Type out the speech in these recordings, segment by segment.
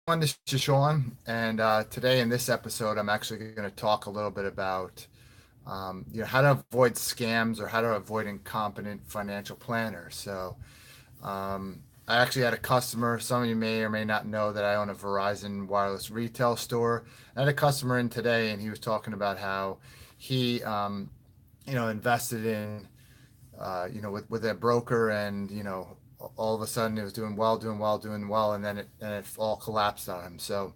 This is Sean, and today in this episode, I'm actually going to talk a little bit about, how to avoid scams or how to avoid incompetent financial planners. I actually had a customer. Some of you may or may not know that I own a Verizon wireless retail store. I had a customer in today, and he was talking about how he, invested in, with a broker, and all of a sudden it was doing well, and then it all collapsed on him. So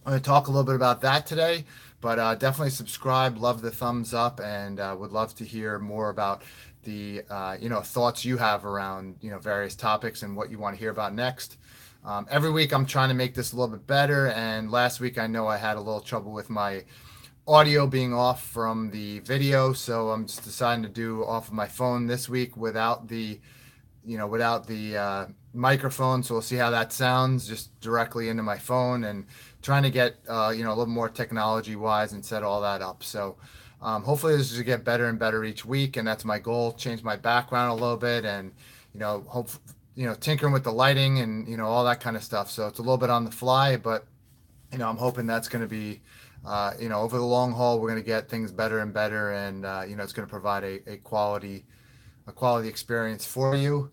I'm going to talk a little bit about that today, but definitely subscribe. Love the thumbs up, and would love to hear more about the thoughts you have around various topics and what you want to hear about next. Every week I'm trying to make this a little bit better, and last week I know I had a little trouble with my audio being off from the video, so I'm just deciding to do off of my phone this week without the microphone. So we'll see how that sounds, just directly into my phone, and trying to get a little more technology wise and set all that up. So hopefully this will get better and better each week, and that's my goal. Change my background a little bit, and hope tinkering with the lighting and all that kind of stuff. So it's a little bit on the fly, but I'm hoping that's going to be over the long haul, we're going to get things better and better, and it's going to provide a quality experience for you.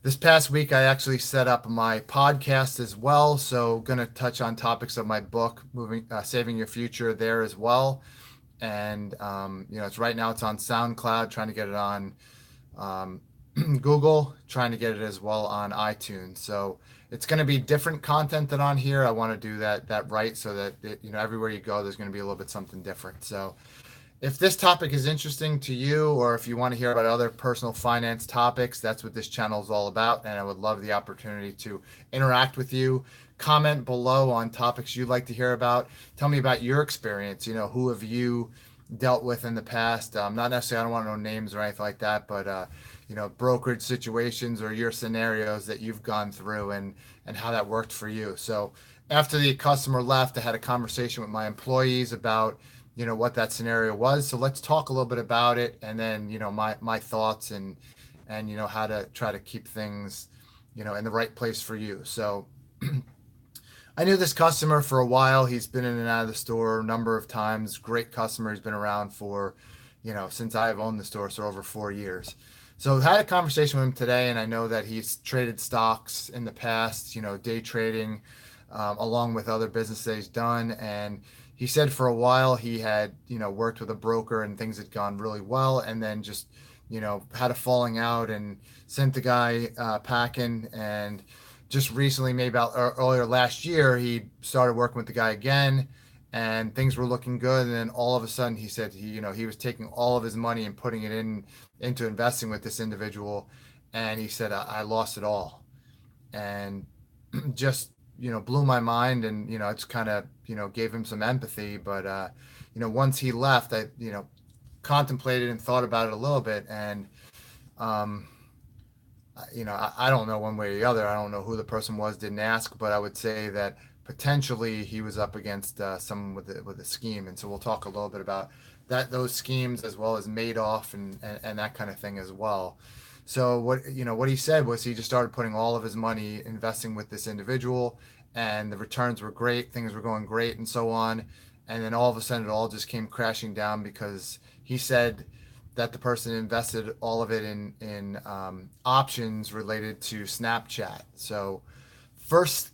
This past week, I actually set up my podcast as well. So, going to touch on topics of my book, Saving Your Future, there as well. And it's right now. It's on SoundCloud. Trying to get it on Google. Trying to get it as well on iTunes. So it's going to be different content than on here. I want to do that right, so that everywhere you go, there's going to be a little bit something different. So if this topic is interesting to you, or if you want to hear about other personal finance topics, that's what this channel is all about. And I would love the opportunity to interact with you. Comment below on topics you'd like to hear about. Tell me about your experience. Who have you dealt with in the past? Not necessarily, I don't want to know names or anything like that, but brokerage situations or your scenarios that you've gone through, and how that worked for you. So after the customer left, I had a conversation with my employees about what that scenario was. So let's talk a little bit about it, and then my thoughts, and how to try to keep things in the right place for you. So I knew this customer for a while. He's been in and out of the store a number of times. Great customer. He's been around for since I've owned the store, so over 4 years. So I had a conversation with him today, and I know that he's traded stocks in the past, day trading, along with other business that he's done. And he said for a while he had, worked with a broker, and things had gone really well, and then just, had a falling out and sent the guy packing. And just recently, maybe about earlier last year, he started working with the guy again, and things were looking good. And then all of a sudden, he said he was taking all of his money and putting it into investing with this individual, and he said, I lost it all. And just blew my mind, and it's kind of gave him some empathy. But once he left, I contemplated and thought about it a little bit. And I don't know one way or the other. I don't know who the person was, didn't ask, but I would say that potentially he was up against someone with a scheme. And so we'll talk a little bit about those schemes, as well as Madoff, and that kind of thing as well. So what he said was, he just started putting all of his money investing with this individual, and the returns were great, things were going great, and so on. And then all of a sudden, it all just came crashing down, because he said that the person invested all of it in options related to Snapchat. So first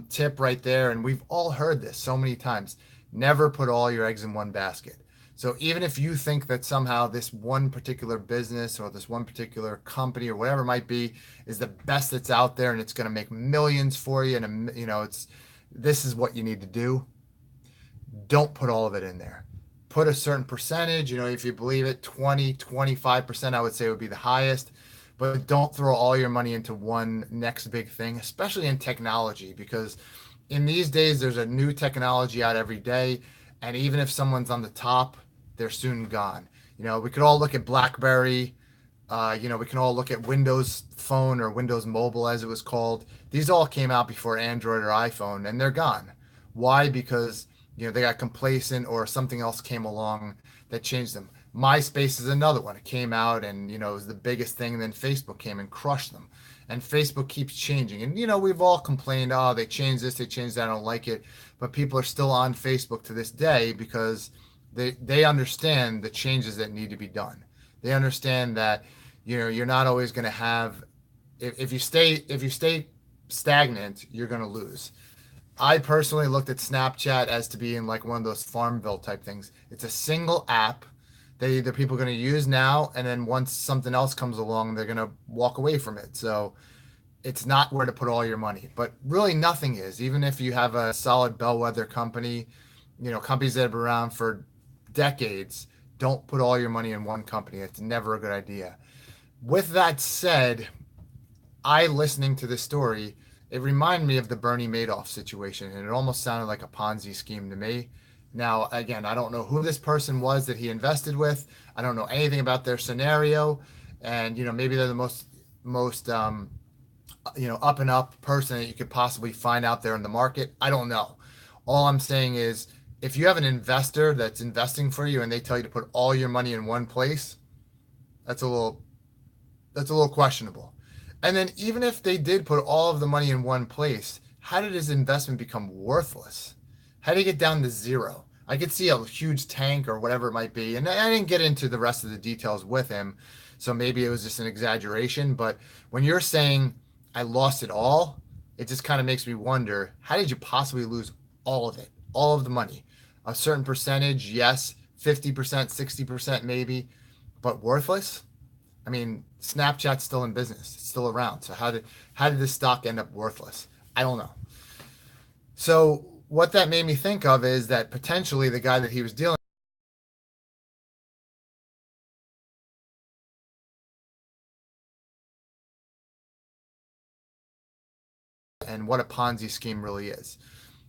tip right there, and we've all heard this so many times: never put all your eggs in one basket. So even if you think that somehow this one particular business, or this one particular company, or whatever it might be, is the best that's out there, and it's going to make millions for you, and this is what you need to do, don't put all of it in there. Put a certain percentage. If you believe it, 20-25%, I would say, would be the highest. But don't throw all your money into one next big thing, especially in technology, because in these days, there's a new technology out every day. And even if someone's on the top, they're soon gone. We could all look at BlackBerry. We can all look at Windows Phone, or Windows Mobile, as it was called. These all came out before Android or iPhone, and they're gone. Why? Because they got complacent, or something else came along that changed them. MySpace is another one. It came out, and it was the biggest thing, and then Facebook came and crushed them. and Facebook keeps changing. And we've all complained, oh, they changed this, they changed that, I don't like it. But people are still on Facebook to this day because they understand the changes that need to be done. They understand that you're not always going to have, if you stay stagnant, you're going to lose. I personally looked at Snapchat as to being like one of those Farmville type things. It's a single app that either people are going to use now, and then once something else comes along, they're going to walk away from it. So it's not where to put all your money, but really nothing is. Even if you have a solid bellwether company, companies that have been around for decades, don't put all your money in one company. It's never a good idea. With that said, listening to this story, it reminded me of the Bernie Madoff situation, and it almost sounded like a Ponzi scheme to me. Now, again, I don't know who this person was that he invested with. I don't know anything about their scenario, and maybe they're the most up and up person that you could possibly find out there in the market. I don't know. All I'm saying is, if you have an investor that's investing for you and they tell you to put all your money in one place, that's a little questionable. And then even if they did put all of the money in one place, how did his investment become worthless? How did he get down to zero? I could see a huge tank or whatever it might be. And I didn't get into the rest of the details with him. So maybe it was just an exaggeration. But when you're saying I lost it all, it just kind of makes me wonder, how did you possibly lose all of it? All of the money? A certain percentage, yes. 50%, 60% maybe. But worthless? I mean, Snapchat's still in business. It's still around. So how did this stock end up worthless? I don't know. So what that made me think of is that potentially the guy that he was dealing with, and what a Ponzi scheme really is.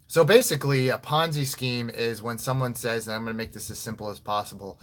So basically, a Ponzi scheme is when someone says, and I'm going to make this as simple as possible,